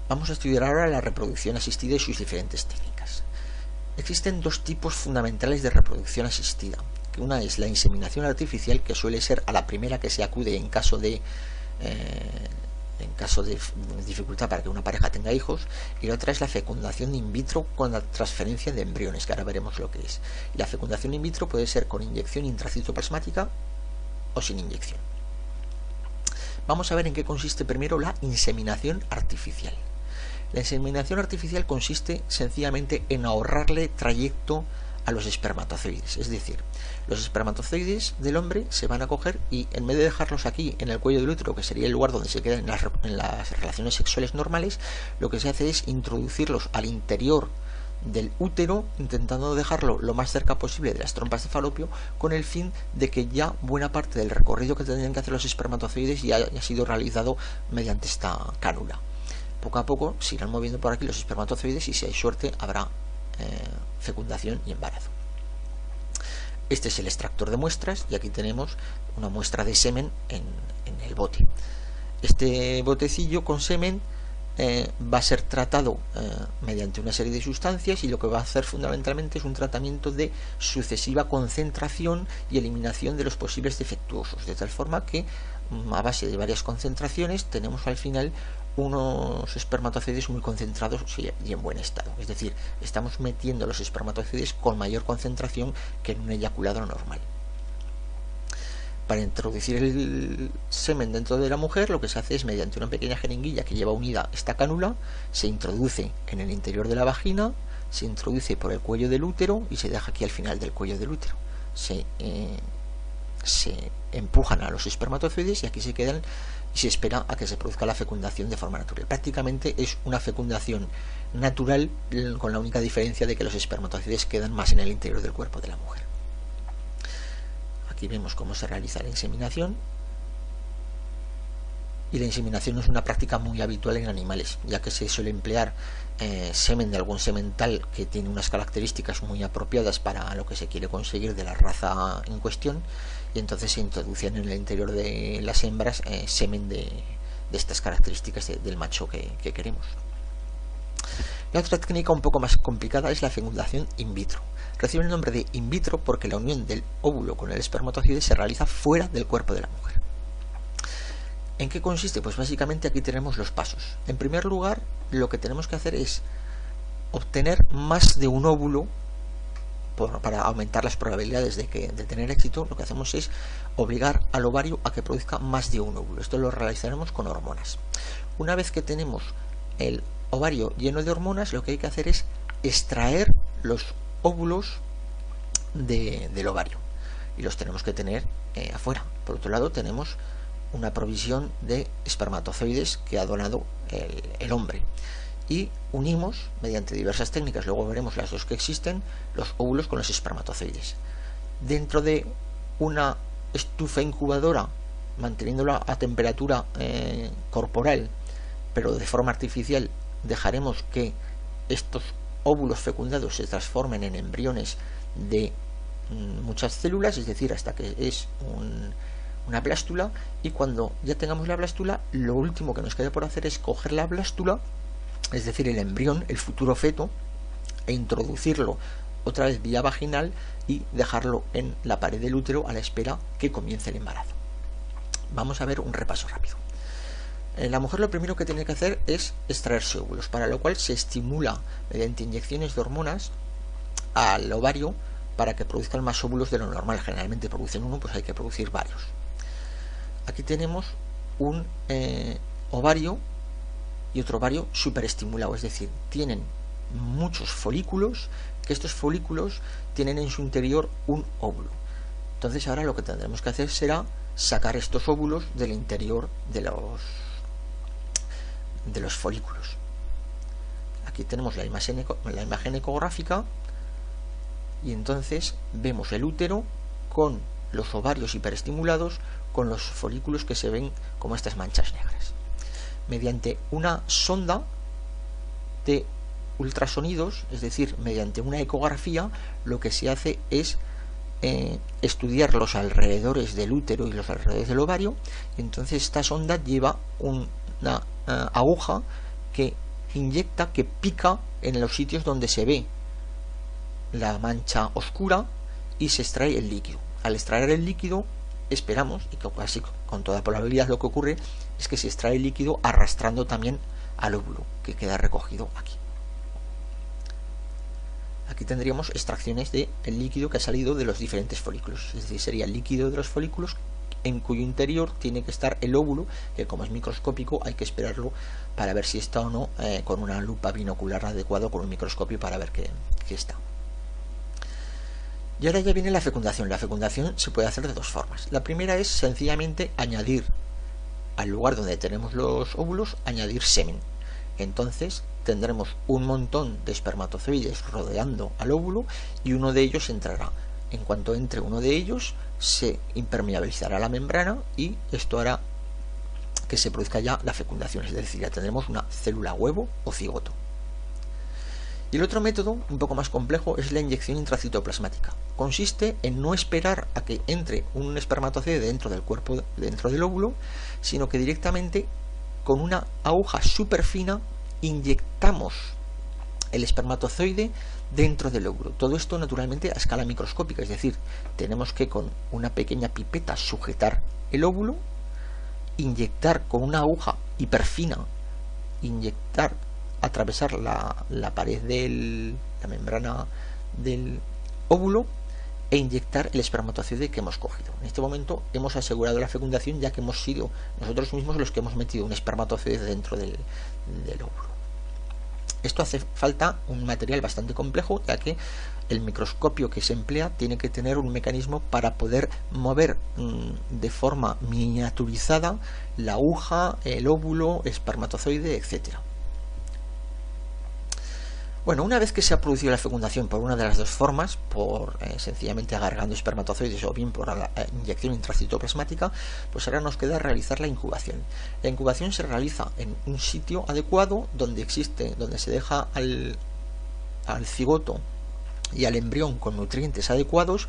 Vamos a estudiar ahora la reproducción asistida y sus diferentes técnicas. Existen dos tipos fundamentales de reproducción asistida. Una es la inseminación artificial, que suele ser a la primera que se acude en caso de dificultad para que una pareja tenga hijos, y la otra es la fecundación in vitro con la transferencia de embriones, que ahora veremos lo que es. La fecundación in vitro puede ser con inyección intracitoplasmática o sin inyección. Vamos a ver en qué consiste primero la inseminación artificial. La inseminación artificial consiste sencillamente en ahorrarle trayecto a los espermatozoides, es decir, los espermatozoides del hombre se van a coger y en vez de dejarlos aquí en el cuello del útero, que sería el lugar donde se quedan en las relaciones sexuales normales, lo que se hace es introducirlos al interior del útero, intentando dejarlo lo más cerca posible de las trompas de falopio, con el fin de que ya buena parte del recorrido que tendrían que hacer los espermatozoides ya haya sido realizado mediante esta cánula. Poco a poco se irán moviendo por aquí los espermatozoides y, si hay suerte, habrá fecundación y embarazo. Este es el extractor de muestras y aquí tenemos una muestra de semen en el bote. Este botecillo con semen va a ser tratado mediante una serie de sustancias, y lo que va a hacer fundamentalmente es un tratamiento de sucesiva concentración y eliminación de los posibles defectuosos, de tal forma que a base de varias concentraciones tenemos al final unos espermatozoides muy concentrados y en buen estado. Es decir, estamos metiendo los espermatozoides con mayor concentración que en un eyaculado normal. Para introducir el semen dentro de la mujer, lo que se hace es, mediante una pequeña jeringuilla que lleva unida esta cánula, se introduce en el interior de la vagina, se introduce por el cuello del útero y se deja aquí al final del cuello del útero. Se empujan a los espermatozoides y aquí se quedan, y se espera a que se produzca la fecundación de forma natural. Prácticamente es una fecundación natural, con la única diferencia de que los espermatozoides quedan más en el interior del cuerpo de la mujer. Aquí vemos cómo se realiza la inseminación, y la inseminación es una práctica muy habitual en animales, ya que se suele emplear semen de algún semental que tiene unas características muy apropiadas para lo que se quiere conseguir de la raza en cuestión, y entonces se introducen en el interior de las hembras semen de estas características del macho que queremos. La otra técnica un poco más complicada es la fecundación in vitro. Recibe el nombre de in vitro porque la unión del óvulo con el espermatozoide se realiza fuera del cuerpo de la mujer. ¿En qué consiste? Pues básicamente aquí tenemos los pasos. En primer lugar, lo que tenemos que hacer es obtener más de un óvulo. Para aumentar las probabilidades de tener éxito, lo que hacemos es obligar al ovario a que produzca más de un óvulo. Esto lo realizaremos con hormonas. Una vez que tenemos el ovario lleno de hormonas, lo que hay que hacer es extraer los óvulos del ovario, y los tenemos que tener afuera. Por otro lado, tenemos una provisión de espermatozoides que ha donado el hombre, y unimos mediante diversas técnicas, luego veremos las dos que existen, los óvulos con los espermatozoides. Dentro de una estufa incubadora, manteniéndola a temperatura corporal, pero de forma artificial, dejaremos que estos óvulos fecundados se transformen en embriones de muchas células, es decir, hasta que es una blástula, y cuando ya tengamos la blástula, lo último que nos queda por hacer es coger la blástula, es decir, el embrión, el futuro feto, e introducirlo otra vez vía vaginal y dejarlo en la pared del útero a la espera que comience el embarazo. Vamos a ver un repaso rápido. La mujer lo primero que tiene que hacer es extraerse óvulos, para lo cual se estimula mediante inyecciones de hormonas al ovario para que produzcan más óvulos de lo normal. Generalmente producen uno, pues hay que producir varios. Aquí tenemos un ovario y otro ovario superestimulado, es decir, tienen muchos folículos, que estos folículos tienen en su interior un óvulo. Entonces ahora lo que tendremos que hacer será sacar estos óvulos del interior de los folículos. Aquí tenemos la imagen ecográfica, y entonces vemos el útero con los ovarios hiperestimulados, con los folículos que se ven como estas manchas negras. Mediante una sonda de ultrasonidos, es decir, mediante una ecografía, lo que se hace es estudiar los alrededores del útero y los alrededores del ovario, y entonces esta sonda lleva una aguja que inyecta, que pica en los sitios donde se ve la mancha oscura y se extrae el líquido. Al extraer el líquido, esperamos, y que casi con toda probabilidad lo que ocurre es que se extrae el líquido arrastrando también al óvulo, que queda recogido aquí. Aquí tendríamos extracciones del líquido que ha salido de los diferentes folículos, es decir, sería el líquido de los folículos en cuyo interior tiene que estar el óvulo, que como es microscópico hay que esperarlo para ver si está o no, con una lupa binocular adecuada, con un microscopio, para ver que está. Y ahora ya viene la fecundación. La fecundación se puede hacer de dos formas. La primera es sencillamente añadir al lugar donde tenemos los óvulos, añadir semen. Entonces tendremos un montón de espermatozoides rodeando al óvulo y uno de ellos entrará. En cuanto entre uno de ellos, se impermeabilizará la membrana y esto hará que se produzca ya la fecundación, es decir, ya tendremos una célula huevo o cigoto. Y el otro método, un poco más complejo, es la inyección intracitoplasmática. Consiste en no esperar a que entre un espermatozoide dentro del cuerpo, dentro del óvulo, sino que directamente con una aguja súper fina inyectamos el espermatozoide dentro del óvulo. Todo esto naturalmente a escala microscópica, es decir, tenemos que con una pequeña pipeta sujetar el óvulo, inyectar con una aguja hiperfina, atravesar la pared de la membrana del óvulo e inyectar el espermatozoide que hemos cogido. En este momento hemos asegurado la fecundación, ya que hemos sido nosotros mismos los que hemos metido un espermatozoide dentro del óvulo. Esto hace falta un material bastante complejo, ya que el microscopio que se emplea tiene que tener un mecanismo para poder mover de forma miniaturizada la aguja, el óvulo, espermatozoide, etc. Bueno, una vez que se ha producido la fecundación por una de las dos formas, por sencillamente agarrando espermatozoides o bien por la inyección intracitoplasmática, pues ahora nos queda realizar la incubación. La incubación se realiza en un sitio adecuado donde se deja al cigoto y al embrión con nutrientes adecuados,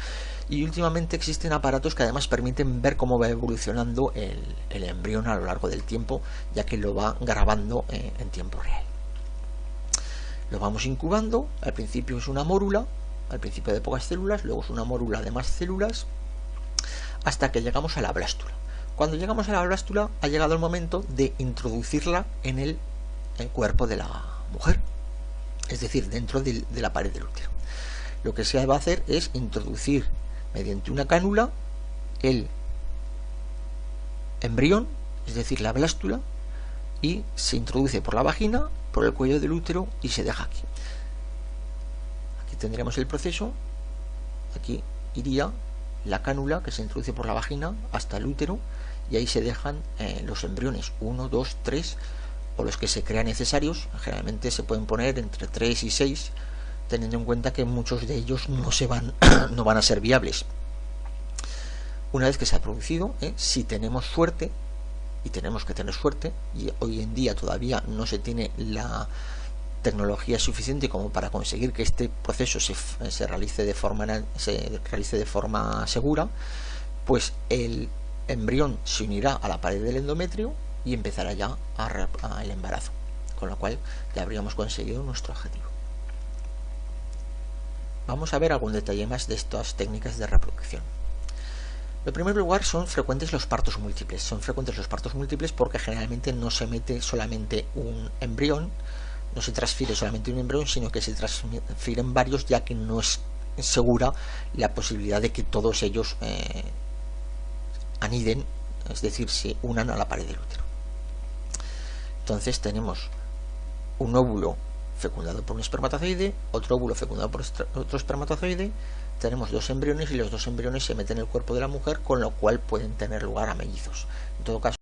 y últimamente existen aparatos que además permiten ver cómo va evolucionando el embrión a lo largo del tiempo, ya que lo va grabando en tiempo real. Lo vamos incubando. Al principio es una mórula, al principio de pocas células, luego es una mórula de más células, hasta que llegamos a la blástula. Cuando llegamos a la blástula ha llegado el momento de introducirla en el cuerpo de la mujer, es decir, dentro de la pared del útero. Lo que se va a hacer es introducir mediante una cánula el embrión, es decir, la blástula, y se introduce por la vagina, por el cuello del útero y se deja aquí. Aquí tendríamos el proceso. Aquí iría la cánula que se introduce por la vagina hasta el útero y ahí se dejan los embriones, 1, 2, 3 o los que se crean necesarios. Generalmente se pueden poner entre 3 y 6, teniendo en cuenta que muchos de ellos no van a ser viables. Una vez que se ha producido, si tenemos suerte, y tenemos que tener suerte, y hoy en día todavía no se tiene la tecnología suficiente como para conseguir que este proceso se realice de forma segura, pues el embrión se unirá a la pared del endometrio y empezará ya el embarazo, con lo cual ya habríamos conseguido nuestro objetivo. Vamos a ver algún detalle más de estas técnicas de reproducción. En primer lugar, son frecuentes los partos múltiples. Son frecuentes los partos múltiples porque generalmente no se mete solamente un embrión, no se transfiere solamente un embrión, sino que se transfieren varios, ya que no es segura la posibilidad de que todos ellos aniden, es decir, se unan a la pared del útero. Entonces tenemos un óvulo fecundado por un espermatozoide, otro óvulo fecundado por otro espermatozoide, tenemos dos embriones y los dos embriones se meten en el cuerpo de la mujer, con lo cual pueden tener lugar a mellizos. En todo caso,